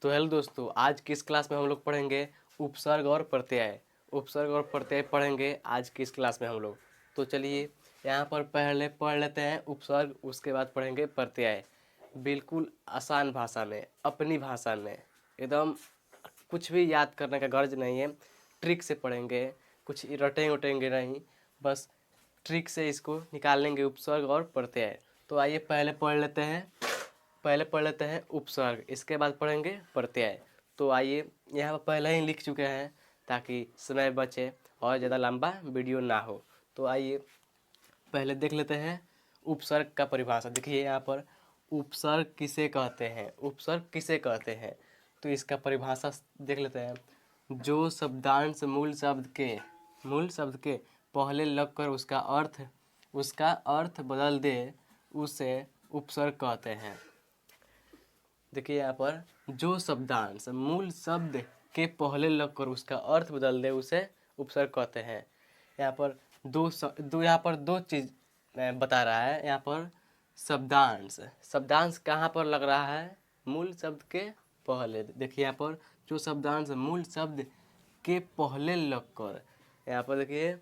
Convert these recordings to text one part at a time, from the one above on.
तो हेलो दोस्तों, आज की इस क्लास में हम लोग पढ़ेंगे उपसर्ग और प्रत्यय। उपसर्ग और प्रत्यय पढ़ेंगे आज की इस क्लास में हम लोग। तो चलिए यहाँ पर पहले पढ़ लेते हैं उपसर्ग, उसके बाद पढ़ेंगे प्रत्यय। बिल्कुल आसान भाषा में, अपनी भाषा में, एकदम कुछ भी याद करने का गर्ज नहीं है। ट्रिक से पढ़ेंगे, कुछ रटेंगे उटेंगे नहीं, बस ट्रिक से इसको निकाल लेंगे उपसर्ग और प्रत्यय। तो आइए पहले पढ़ लेते हैं उपसर्ग, इसके बाद पढ़ेंगे प्रत्यय। तो आइए यहाँ पर पहले ही लिख चुके हैं ताकि समय बचे और ज़्यादा लंबा वीडियो ना हो। तो आइए पहले देख लेते हैं उपसर्ग का परिभाषा। देखिए यहाँ पर उपसर्ग किसे कहते हैं, उपसर्ग किसे कहते हैं। तो इसका परिभाषा देख लेते हैं। जो शब्दांश मूल शब्द के पहले लगकर उसका अर्थ बदल दे, उसे उपसर्ग कहते हैं। देखिए यहाँ पर जो शब्दांश मूल शब्द के पहले लगकर उसका अर्थ बदल दे, उसे उपसर्ग कहते हैं। यहाँ पर यहाँ पर दो चीज बता रहा है। यहाँ पर शब्दांश कहाँ पर लग रहा है, मूल शब्द के पहले। देखिए यहाँ पर जो शब्दांश मूल शब्द के पहले लगकर, यहाँ पर देखिए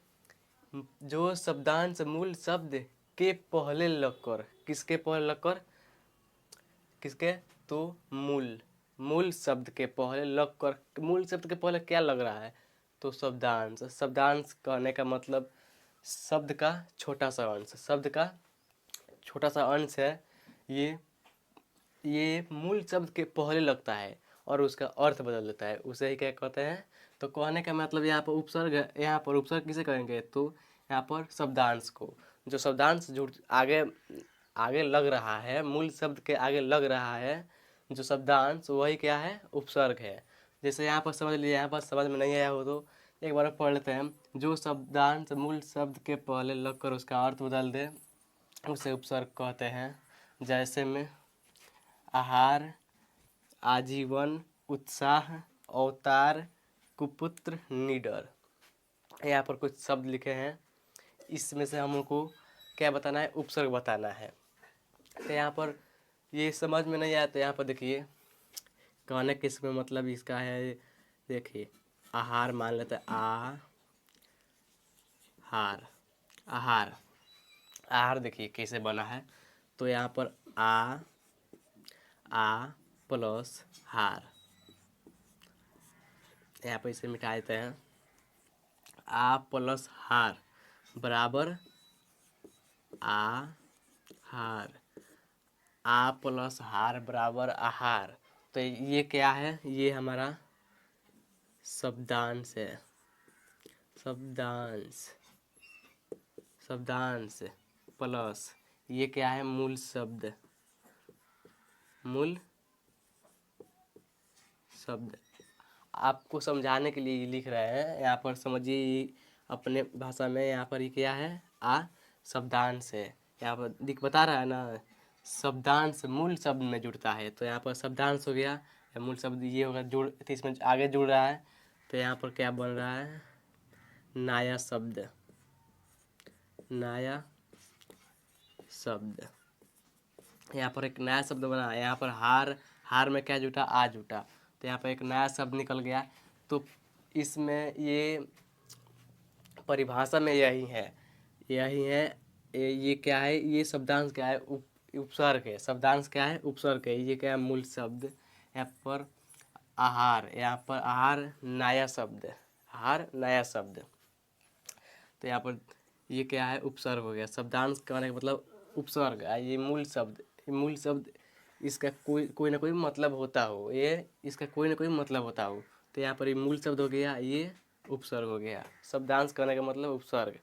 जो शब्दांश मूल शब्द के पहले लगकर, किसके पहले लगकर, किसके, तो मूल शब्द के पहले लगकर, मूल शब्द के पहले क्या लग रहा है, तो शब्दांश कहने का मतलब शब्द का छोटा सा अंश, शब्द का छोटा सा अंश है। ये मूल शब्द के पहले लगता है और उसका अर्थ बदल देता है, उसे ही क्या कहते हैं। तो कहने का मतलब यहाँ पर उपसर्ग है। यहाँ पर उपसर्ग किसे कहेंगे, तो यहाँ पर शब्दांश को, जो शब्दांश जुड़ आगे लग रहा है, मूल शब्द के आगे लग रहा है जो शब्दांश, वही क्या है, उपसर्ग है। जैसे यहाँ पर समझ लीजिए, यहाँ पर समझ में नहीं आया हो तो एक बार पढ़ लेते हैं। जो शब्दांश मूल शब्द के पहले लगकर उसका अर्थ बदल दे, उसे उपसर्ग कहते हैं। जैसे में आहार, आजीवन, उत्साह, अवतार, कुपुत्र, निडर। यहाँ पर कुछ शब्द लिखे हैं, इसमें से हमको क्या बताना है, उपसर्ग बताना है। तो यहाँ पर ये समझ में नहीं आया तो यहाँ पर देखिए कहने के इसमें मतलब इसका है। देखिए आहार मान लेते हैं, आहार आहार देखिए कैसे बना है। तो यहाँ पर आ प्लस हार, यहाँ पर इसे मिटा देते हैं। आ प्लस हार बराबर आहार, आ प्लस हार बराबर आहार। तो ये क्या है, ये हमारा शब्दांश है। शब्दांश प्लस ये क्या है, मूल शब्द। आपको समझाने के लिए लिख रहे हैं, यहाँ पर समझिए अपने भाषा में। यहाँ पर ये क्या है, शब्दांश है। यहाँ पर बता रहा है ना, शब्दांश मूल शब्द में जुड़ता है। तो यहाँ पर शब्दांश हो गया, मूल शब्द ये होगा जुड़, तो इसमें आगे जुड़ रहा है। तो यहाँ पर क्या बन रहा है, नया शब्द। यहाँ पर एक नया शब्द बना है। यहाँ पर हार में क्या जुटा, आ जुटा, तो यहाँ पर एक नया शब्द निकल गया। तो इसमें ये परिभाषा में यही है। ये क्या है, ये शब्दांश क्या है, उपसर्ग है। शब्दांश क्या है, उपसर्ग है। ये क्या है, मूल शब्द। यहाँ पर यहाँ पर आहार नया शब्द। तो यहाँ पर ये क्या है, उपसर्ग हो गया। शब्दांश कहने का मतलब उपसर्ग। ये मूल शब्द इसका कोई ना कोई मतलब होता हो, इसका कोई ना कोई मतलब होता हो। तो यहाँ पर ये मूल शब्द हो गया, ये उपसर्ग हो गया। शब्दांश कहने का मतलब उपसर्ग।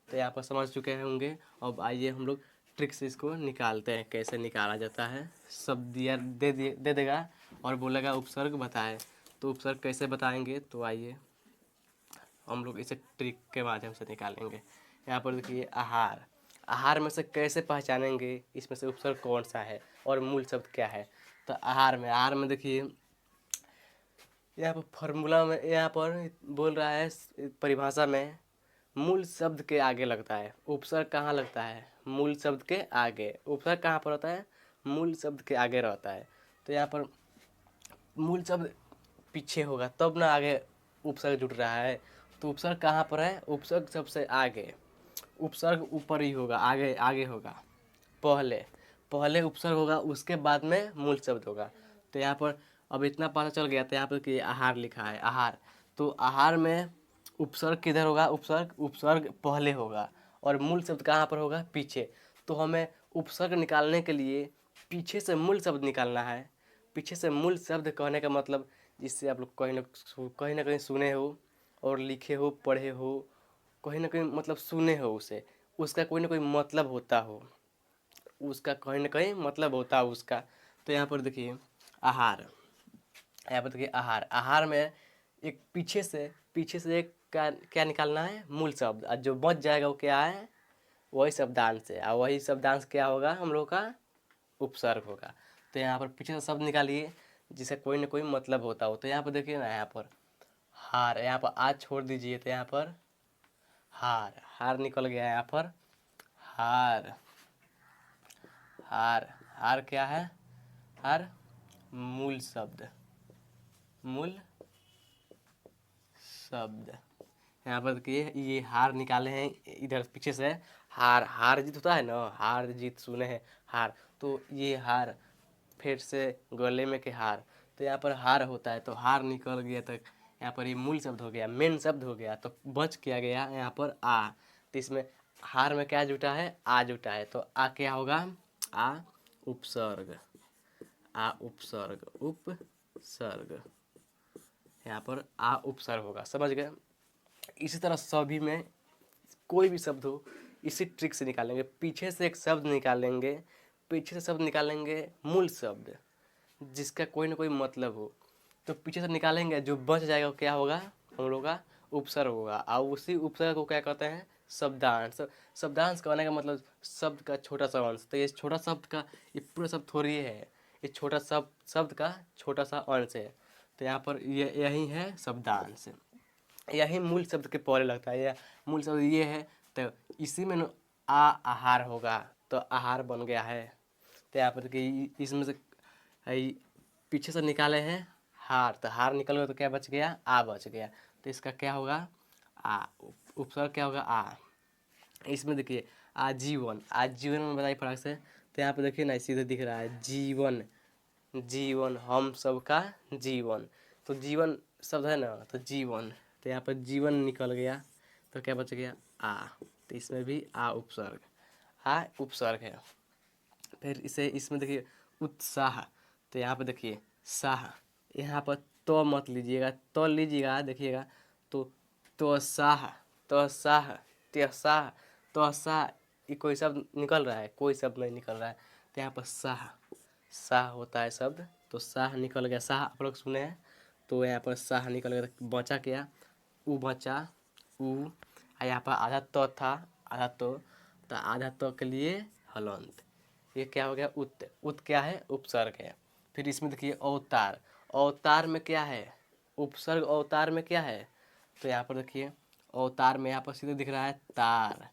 तो यहाँ पर समझ चुके होंगे। अब आइए हम लोग ट्रिक से इसको निकालते हैं, कैसे निकाला जाता है। शब्द दिया दे देगा और बोलेगा उपसर्ग बताए, तो उपसर्ग कैसे बताएंगे। तो आइए हम लोग इसे ट्रिक के माध्यम से निकालेंगे। यहाँ पर देखिए आहार में से कैसे पहचानेंगे इसमें से उपसर्ग कौन सा है और मूल शब्द क्या है। तो आहार में देखिए यहाँ पर फॉर्मूला में, यहाँ पर बोल रहा है परिभाषा में, मूल शब्द के आगे लगता है उपसर्ग। कहाँ लगता है, मूल शब्द के आगे। उपसर्ग कहाँ पर होता है, मूल शब्द के आगे रहता है। तो यहाँ पर मूल शब्द पीछे होगा तब ना आगे उपसर्ग जुड़ रहा है। तो उपसर्ग कहाँ पर है? उपसर्ग सबसे आगे, उपसर्ग ऊपर ही होगा, आगे आगे होगा, पहले पहले उपसर्ग होगा, उसके बाद में मूल शब्द होगा। तो यहाँ पर अब इतना पता चल गया। तो यहाँ पर कि आहार लिखा है, आहार, तो आहार में उपसर्ग किधर होगा? उपसर्ग उपसर्ग पहले होगा और मूल शब्द कहाँ पर होगा? पीछे। तो हमें उपसर्ग निकालने के लिए पीछे से मूल शब्द निकालना है। पीछे से मूल शब्द कहने का मतलब, जिससे आप लोग कहीं ना कहीं सुने हो और लिखे हो, पढ़े हो, कहीं ना कहीं मतलब सुने हो उसे, उसका कोई ना कोई मतलब होता हो, उसका कहीं ना कहीं मतलब होता है उसका। तो यहाँ पर देखिए आहार, यहाँ पर देखिए आहार, आहार में एक पीछे से एक क्या निकालना है? मूल शब्द, और जो बच जाएगा वो क्या है? वही शब्दांश है, और वही शब्दांश क्या होगा हम लोग का? उपसर्ग होगा। तो यहाँ पर पीछे से शब्द निकालिए जिसे कोई ना कोई मतलब होता हो। तो यहाँ पर देखिए ना, यहाँ पर हार, यहाँ पर आज छोड़ दीजिए, तो यहाँ पर हार, हार निकल गया यहाँ पर, हार, हार, हार क्या है? हार मूल शब्द, मूल शब्द। यहाँ पर देखिए ये हार निकाले हैं इधर पीछे से, हार, हार जीत होता है ना, हार जीत सुने हैं, हार, तो ये हार, फिर से गले में के हार, तो यहाँ पर हार होता है, तो हार निकल गया। तो यहाँ पर ये मूल शब्द हो गया, मेन शब्द हो गया। तो बच क्या गया यहाँ पर? आ। तो इसमें हार में क्या जुटा है? आ जुटा है। तो आ क्या होगा? आ उपसर्ग, आ उपसर्ग, उपसर्ग, यहाँ पर आ उपसर्ग होगा। समझ गए? इसी तरह सभी में कोई भी शब्द हो, इसी ट्रिक से निकालेंगे। पीछे से एक शब्द निकालेंगे, पीछे से शब्द निकालेंगे मूल शब्द जिसका कोई ना कोई मतलब हो, तो पीछे से निकालेंगे, जो बच जाएगा वो क्या होगा? हम लोग का उपसर्ग होगा। और उसी उपसर्ग को क्या कहते हैं? शब्दांश। शब्दांश कहने का मतलब शब्द का छोटा सा अंश। तो ये छोटा शब्द का, ये पूरा शब्द थोड़ी है, ये छोटा शब्द का छोटा सा अंश है। तो यहाँ पर ये यही है शब्दांश, यही मूल शब्द के पहले लगता है। यह मूल शब्द ये है, तो इसी में न आ आहार होगा, तो आहार बन गया है। तो यहाँ पर कि इसमें से पीछे से निकाले हैं हार, तो हार निकल गया, तो क्या बच गया? आ बच गया। तो इसका क्या होगा? आ, उपसर्ग क्या होगा? आ। इसमें देखिए आजीवन, आजीवन में बताइए फटाक से। तो यहाँ पे देखिए ना, सीधे दिख रहा है जीवन, जीवन, हम सबका जीवन, तो जीवन शब्द है ना, तो जीवन, तो यहाँ पर जीवन निकल गया, तो क्या बच गया? आ। तो इसमें भी आ उपसर्ग, आ उपसर्ग है। फिर इसे इसमें देखिए उत्साह, तो यहाँ पर देखिए साह, यहाँ पर तो मत लीजिएगा, तो लीजिएगा, देखिएगा, तो साह, तो साह, त्साह, तो साह, ये कोई शब्द निकल रहा है? कोई शब्द नहीं निकल रहा है। तो यहाँ पर साह, साह होता है शब्द, तो साह निकल गया, साह आप लोग सुने हैं, तो यहाँ पर साह निकल गया। तो बचा क्या? ऊ बचा, ऊ, यहाँ पर आधा तो था, आधा तो आधा तो के लिए हलंत, ये क्या हो गया? उत, उत क्या है? उपसर्ग है। फिर इसमें देखिए अवतार, अवतार में क्या है? उपसर्ग। अवतार में क्या है? तो यहाँ पर देखिए अवतार में यहाँ पर सीधे दिख रहा है तार,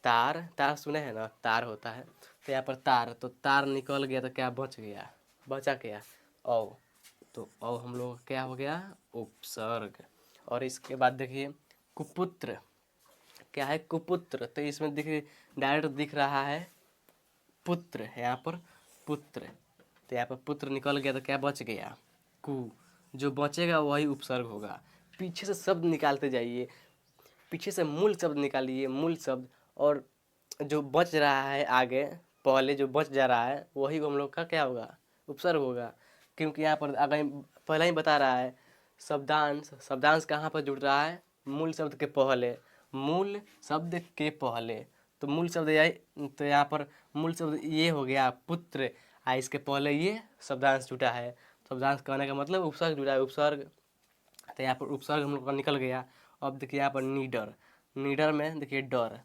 तार, तार सुने हैं ना, तार होता है। तो यहाँ पर तार, तो तार निकल गया, तो क्या बच गया? बचा क्या? औ, तो औ हम लोग क्या हो गया? उपसर्ग। और इसके बाद देखिए कुपुत्र, क्या है? कुपुत्र, तो इसमें देखिए डायरेक्ट दिख रहा है पुत्र है, यहाँ पर पुत्र, तो यहाँ पर पुत्र निकल गया, तो क्या बच गया? कु, जो बचेगा वही उपसर्ग होगा। पीछे से शब्द निकालते जाइए, पीछे से मूल शब्द निकालिए, मूल शब्द, और जो बच रहा है आगे, पहले जो बच जा रहा है वही हम लोग का क्या होगा? उपसर्ग होगा। क्योंकि यहाँ पर आगे पहले ही बता रहा है शब्दांश, शब्दांश कहाँ पर जुड़ रहा है? मूल शब्द के पहले, मूल शब्द के पहले, तो मूल शब्द यही, तो यहाँ पर मूल शब्द ये हो गया पुत्र, इसके पहले ये शब्दांश जुटा है। शब्दांश कहने का मतलब उपसर्ग जुड़ा है, उपसर्ग। तो यहाँ पर उपसर्ग हम लोग का निकल गया। अब देखिए यहाँ पर निडर, निडर में देखिए डर,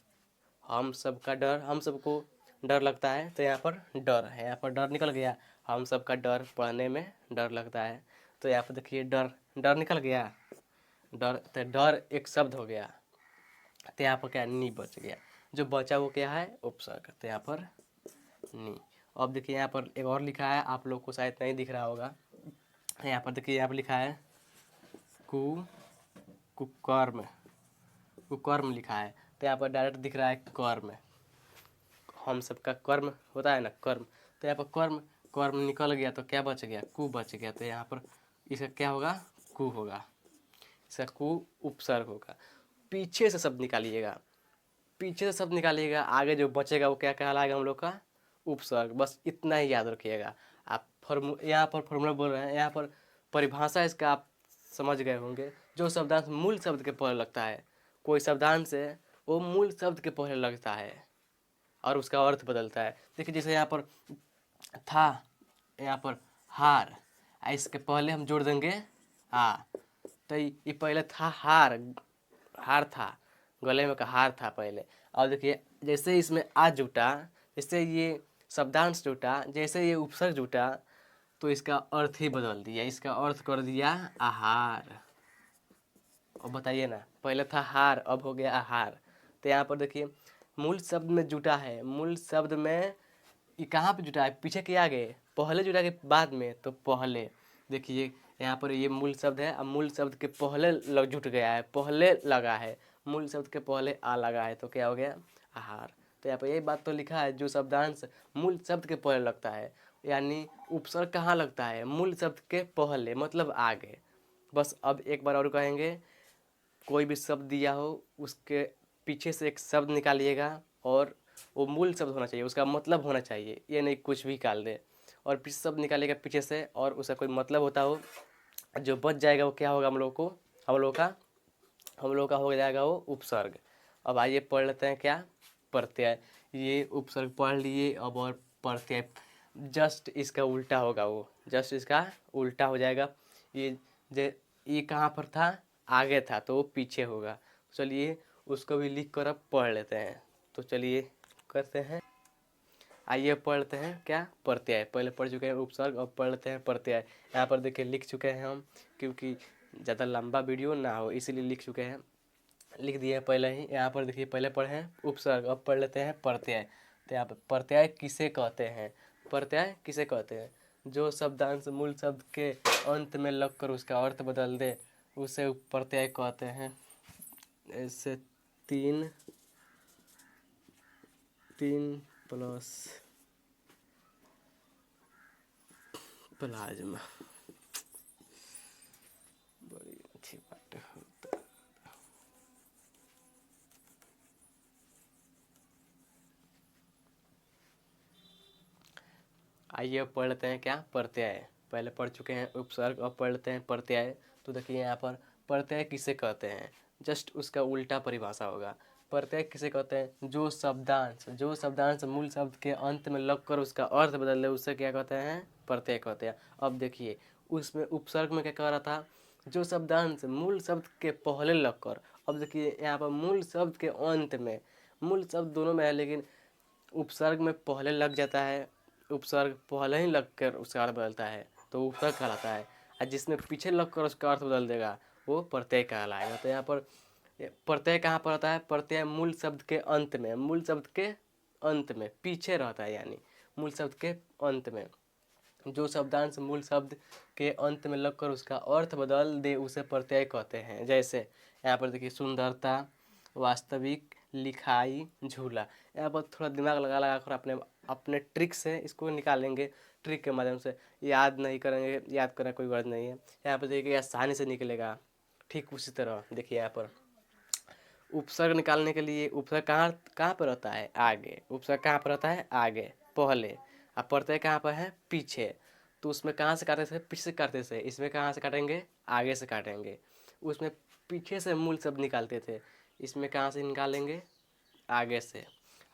हम सबका डर, हम सबको डर लगता है, तो यहाँ पर डर है, यहाँ पर डर निकल गया। हम सबका डर, पढ़ने में डर लगता है, तो यहाँ पर देखिए डर, डर निकल गया, डर, तो डर एक शब्द हो गया। तो यहाँ पर क्या? नी बच गया, जो बचा वो क्या है? उपसर्ग। तो यहाँ पर नी। अब देखिए यहाँ पर एक और लिखा है, आप लोग को शायद नहीं दिख रहा होगा, यहाँ पर देखिए, यहाँ पर लिखा है कु कुकर्म, कुकर्म लिखा है। तो यहाँ पर डायरेक्ट दिख रहा है कर्म, हम सबका कर्म होता है ना, कर्म। तो यहाँ पर कर्म, कर्म निकल गया तो क्या बच गया, कु बच गया। तो यहाँ पर इसका क्या होगा, कु होगा, इसका कु उपसर्ग होगा। पीछे से शब्द निकालिएगा, पीछे से शब्द निकालिएगा, आगे जो बचेगा वो क्या कहलाएगा, हम लोग का उपसर्ग। बस इतना ही याद रखिएगा आप। यहाँ पर फॉर्मूला बोल रहे हैं, यहाँ पर परिभाषा इसका आप समझ गए होंगे। जो शब्दांश मूल शब्द के पहले लगता है, कोई शब्दांश है वो मूल शब्द के पहले लगता है और उसका अर्थ बदलता है। देखिए जैसे यहाँ पर था, यहाँ पर हार, इसके पहले हम जोड़ देंगे हाँ, तो ये पहले था हार, हार था, गले में का हार था पहले। और देखिए जैसे इसमें आ जुटा, जैसे ये शब्दांश जुटा, जैसे ये उपसर्ग जुटा, तो इसका अर्थ ही बदल दिया, इसका अर्थ कर दिया आहार। और बताइए ना, पहले था हार, अब हो गया आहार। तो यहाँ पर देखिए मूल शब्द में जुटा है, मूल शब्द में ये कहाँ पे जुटा है, पीछे के आगे, पहले जुटा के बाद में, तो पहले देखिए यहाँ पर ये मूल शब्द है, अब मूल शब्द के पहले लग जुट गया है, पहले लगा है, मूल शब्द के पहले आ लगा है, तो क्या हो गया आहार। तो यहाँ पर यही बात तो लिखा है, जो शब्दांश मूल शब्द के पहले लगता है, यानी उपसर्ग कहाँ लगता है, मूल शब्द के पहले, मतलब आगे। बस अब एक बार और कहेंगे, कोई भी शब्द दिया हो उसके पीछे से एक शब्द निकालिएगा और वो मूल शब्द होना चाहिए, उसका मतलब होना चाहिए, ये नहीं कुछ भी निकाल दे। और फिर शब्द निकालिएगा पीछे से और उसका कोई मतलब होता हो, जो बच जाएगा वो क्या होगा, हम लोग का हो जाएगा वो उपसर्ग। अब आइए पढ़ लेते हैं क्या, प्रत्यय। ये उपसर्ग पढ़ लिए, अब और प्रत्यय जस्ट इसका उल्टा होगा, वो जस्ट इसका उल्टा हो जाएगा। ये ये कहाँ पर था, आगे था, तो वो पीछे होगा। चलिए उसको भी लिख कर अब पढ़ लेते हैं। तो चलिए करते हैं, आइए पढ़ते हैं क्या, प्रत्यय। पहले पढ़ चुके हैं उपसर्ग, अब पढ़ लेते हैं प्रत्यय। यहाँ पर देखिए लिख चुके हैं हम, क्योंकि ज़्यादा लंबा वीडियो ना हो इसीलिए लिख चुके हैं, लिख दिए पहले ही। यहाँ पर देखिए पहले पढ़े हैं उपसर्ग, अब पढ़ लेते हैं प्रत्यय। तो यहाँ पर प्रत्यय किसे कहते हैं, प्रत्यय किसे कहते हैं, जो शब्दांश मूल शब्द के अंत में लगकर उसका अर्थ बदल दे उसे प्रत्यय कहते हैं। ऐसे तीन प्लस प्लाज्मा, बड़ी अच्छी बात है। आइए अब पढ़ लेते हैं क्या, प्रत्यय। पहले पढ़ चुके हैं उपसर्ग, अब पढ़ लेते हैं प्रत्यय। तो देखिए यहाँ पर प्रत्यय किसे कहते हैं, जस्ट उसका उल्टा परिभाषा होगा। प्रत्यय किसे कहते हैं, जो शब्दांश मूल शब्द के अंत में लगकर उसका अर्थ बदल दे उसे क्या कहते हैं, प्रत्यय कहते हैं। अब देखिए उसमें उपसर्ग में क्या कह रहा था, जो शब्दांश मूल शब्द के पहले लगकर। अब देखिए यहाँ पर मूल शब्द के अंत में, मूल शब्द दोनों में है लेकिन उपसर्ग में पहले लग जाता है, उपसर्ग पहले ही लग कर उसका अर्थ बदलता है तो उपसर्ग कहलाता है, और जिसमें पीछे लग कर उसका अर्थ बदल देगा वो प्रत्यय कहलाएगा। तो यहाँ पर प्रत्यय कहाँ पर रहता है, प्रत्यय मूल शब्द के अंत में, मूल शब्द के अंत में पीछे रहता है, यानी मूल शब्द के अंत में। जो शब्दांश मूल शब्द के अंत में लगकर उसका अर्थ बदल दे उसे प्रत्यय कहते हैं। जैसे यहाँ पर देखिए सुंदरता, वास्तविक, लिखाई, झूला। यहाँ पर थोड़ा दिमाग लगा कर अपने अपने ट्रिक से इसको निकालेंगे, ट्रिक के माध्यम से, याद नहीं करेंगे, याद करने कोई गरज नहीं है। यहाँ पर देखिए आसानी से निकलेगा। ठीक उसी तरह देखिए यहाँ पर उपसर्ग निकालने के लिए, उपसर्ग कहाँ कहाँ पर रहता है, आगे। उपसर्ग कहाँ पर रहता है, आगे, पहले। अब प्रत्यय कहाँ पर है, पीछे। तो उसमें कहाँ से काटते थे, पीछे से काटते थे, इसमें कहाँ से काटेंगे, आगे से काटेंगे। उसमें पीछे से मूल शब्द निकालते थे, इसमें कहाँ से निकालेंगे, आगे से।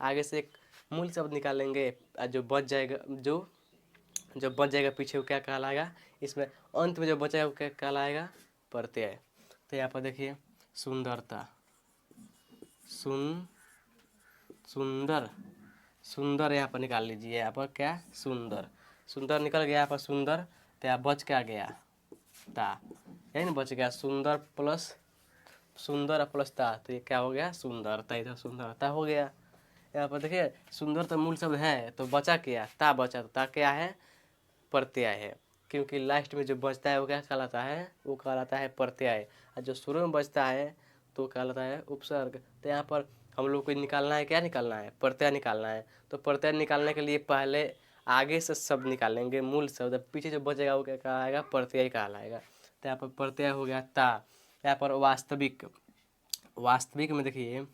आगे से एक मूल शब्द निकालेंगे, जो बच जाएगा, जो बच जाएगा पीछे वो क्या कहलाएगा, इसमें अंत में जो बचेगा वो क्या कहलाएगा, प्रत्यय। तो यहाँ पर देखिए सुंदरता, सुंदर, सुंदर यहाँ पर निकाल लीजिए। यहाँ पर क्या, सुंदर, सुंदर निकल गया यहाँ पर सुंदर। तो यहाँ बच क्या गया, ता, यही ना बच गया, सुंदर प्लस सुंदर प्लस ता, तो ये क्या हो गया, सुंदरता, इधर सुंदरता हो गया। यहाँ पर देखिए सुंदर तो मूल शब्द है, तो बचा क्या, ता बचा, तो ता क्या है, प्रत्यय है। क्योंकि लास्ट में जो बचता है वो क्या कहलाता है, वो कहलाता है प्रत्यय, और जो शुरू में बचता है तो कहलाता है उपसर्ग। तो यहाँ पर हम लोग को निकालना है, क्या निकालना है, प्रत्यय निकालना है। तो प्रत्यय निकालने के लिए पहले आगे से शब्द निकालेंगे, मूल शब्द, पीछे जो बचेगा वो क्या कहलाएगा, प्रत्यय कहलाएगा। तो यहाँ पर प्रत्यय हो गया ता। यहाँ पर वास्तविक, वास्तविक में देखिए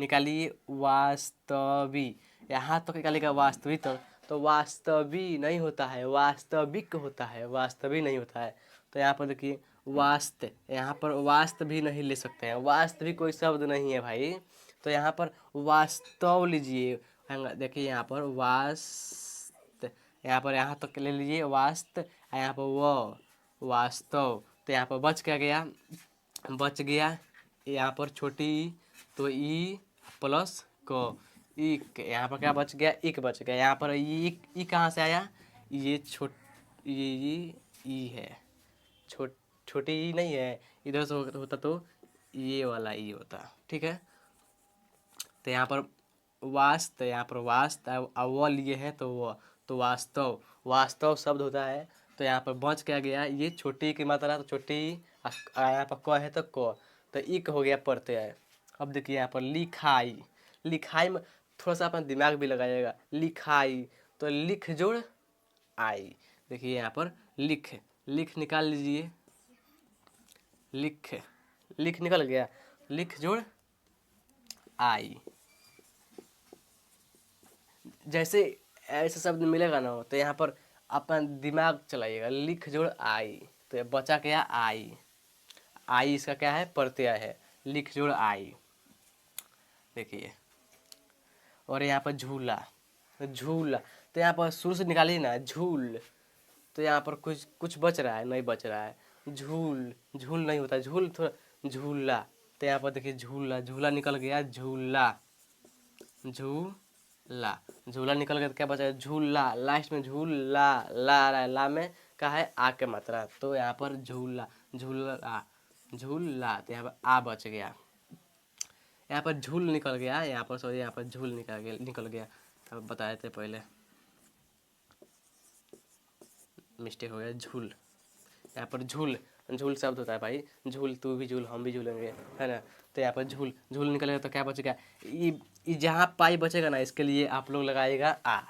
निकालिए वास्तवी, यहाँ तो निकालेगा वास्तविक तक, तो वास्तवी नहीं होता है, वास्तविक होता है, वास्तवी नहीं होता है। तो यहाँ पर देखिए वास्त, यहाँ पर वास्त भी नहीं ले सकते हैं, वास्तविक कोई शब्द नहीं है भाई। तो यहाँ पर वास्तव लीजिए, देखिए यहाँ पर वास्त, यहाँ पर यहाँ तक ले लीजिए वास्त, यहाँ पर वो वास्तव। तो यहाँ पर बच क्या गया, बच गया यहाँ पर छोटी ई, तो ई प्लस क, इक, यहाँ पर क्या बच गया, इक बच गया। यहाँ पर ई कहाँ से आया, ये ई है, छोटी ई नहीं है, इधर से होता तो ये वाला ई होता, ठीक है। तो यहाँ पर वास्त, यहाँ पर वास्त वो लिए है तो वो, तो वास्तव, वास्तव शब्द होता है। तो यहाँ पर बच क्या गया, ये छोटी की मात्रा, तो छोटी, यहाँ पर क है तो क, तो इक हो गया प्रत्यय। अब देखिए यहाँ पर लिखाई, लिखाई में थोड़ा सा अपना दिमाग भी लगाइएगा, लिखाई, तो लिख जोड़ आई। देखिए यहाँ पर लिख, लिख निकाल लीजिए, लिख, लिख निकल गया, लिख जोड़ आई। जैसे ऐसा शब्द मिलेगा ना तो यहाँ पर अपना दिमाग चलाइएगा, लिख जोड़ आई, तो ये बचा क्या, आई, आई इसका क्या है, प्रत्यय है, लिख जोड़ आई। देखिए और यहाँ पर झूला, झूला, तो यहाँ पर शुरू से निकालिए ना, झूल, तो यहाँ पर कुछ कुछ बच रहा है, नहीं बच रहा है, झूल, झूल नहीं होता, झूल थोड़ा, झूला। तो यहाँ पर देखिए झूला, झूला निकल गया, झूला, झूला, झूला निकल गया तो क्या बचा, झूला, लास्ट में झूला, ला आ रहा है, ला में क्या है, आ के मात्रा, तो यहाँ पर झूला, झूला, झूला, तो यहाँ पर आ बच गया। यहाँ पर झूल निकल गया, यहाँ पर सॉरी, यहाँ पर झूल निकल गया, अब बताए थे पहले, मिस्टेक हो गया, झूल, यहाँ पर झूल, झूल शब्द होता है भाई, झूल, तू भी झूल, हम भी झूलेंगे, है ना। तो यहाँ पर झूल, झूल निकलेगा तो क्या बचेगा, ये जहाँ पाई बचेगा ना, इसके लिए आप लोग लगाइएगा आ,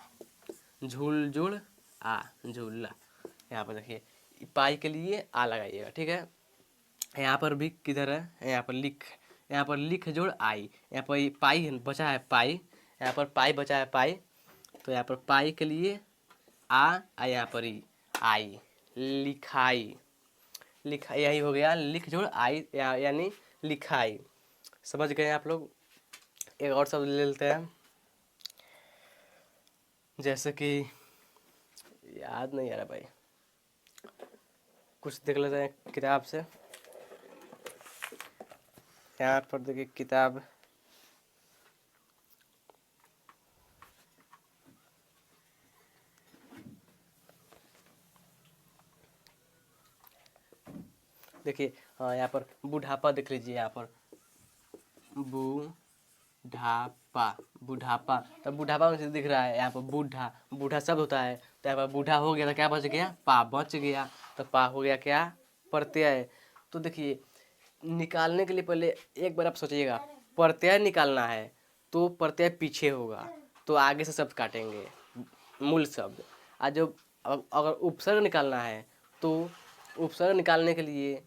झूल जुड़ आ, झूला। यहाँ पर देखिए पाई के लिए आ लगाइएगा, ठीक है। यहाँ पर भी किधर है, यहाँ पर लिख, यहाँ पर लिख जोड़ आई, यहाँ पर पाई बचा है, पाई, यहाँ पर पाई बचा है, पाई, तो यहाँ पर पाई के लिए आ, यहाँ पर ही आई, लिखाई, लिखा, यही हो गया, लिख जोड़ आई, यानी लिखाई। समझ गए आप लोग। एक और शब्द ले लेते हैं, जैसे कि याद नहीं आ रहा भाई, कुछ देख लेते हैं किताब से। यहाँ पर देखिए किताब, देखिए हाँ, यहाँ पर बुढ़ापा देख लीजिए, यहाँ पर बुढ़ापा, बुढ़ापा, तो बुढ़ापा में से दिख रहा है, यहाँ पर बूढ़ा, बूढ़ा शब्द होता है, तो यहाँ पर बूढ़ा हो गया तो क्या बच गया, पा बच गया, तो पा हो गया क्या, प्रत्यय। तो देखिए निकालने के लिए पहले एक बार आप सोचिएगा, प्रत्यय निकालना है तो प्रत्यय पीछे होगा, तो आगे से शब्द काटेंगे, मूल शब्द। और जो अगर उपसर्ग निकालना है तो उपसर्ग निकालने के लिए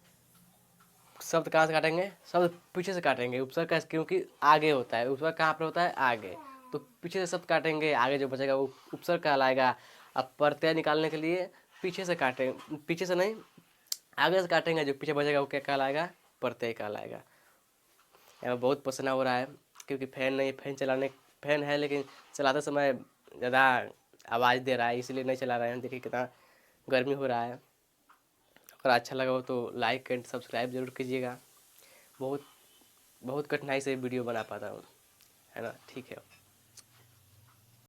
शब्द कहाँ से काटेंगे, शब्द पीछे से काटेंगे, उपसर्ग का क्योंकि आगे होता है, उपसर्ग कहाँ पर होता है, आगे, तो पीछे से शब्द काटेंगे, आगे जो बचेगा वो उपसर्ग कहलाएगा। अब प्रत्यय निकालने के लिए पीछे से काटेंगे, पीछे से नहीं आगे से काटेंगे, जो पीछे बचेगा वो क्या कहलाएगा, प्रत्यय कहलाएगा। यहाँ बहुत पसीना हो रहा है क्योंकि फैन नहीं, फैन चलाने, फैन है लेकिन चलाते समय ज़्यादा आवाज़ दे रहा है, इसलिए नहीं चला रहे हैं। देखिए कितना गर्मी हो रहा है। अगर अच्छा लगा हो तो लाइक एंड सब्सक्राइब जरूर कीजिएगा। बहुत बहुत कठिनाई से वीडियो बना पाता हूँ, है ना, ठीक है।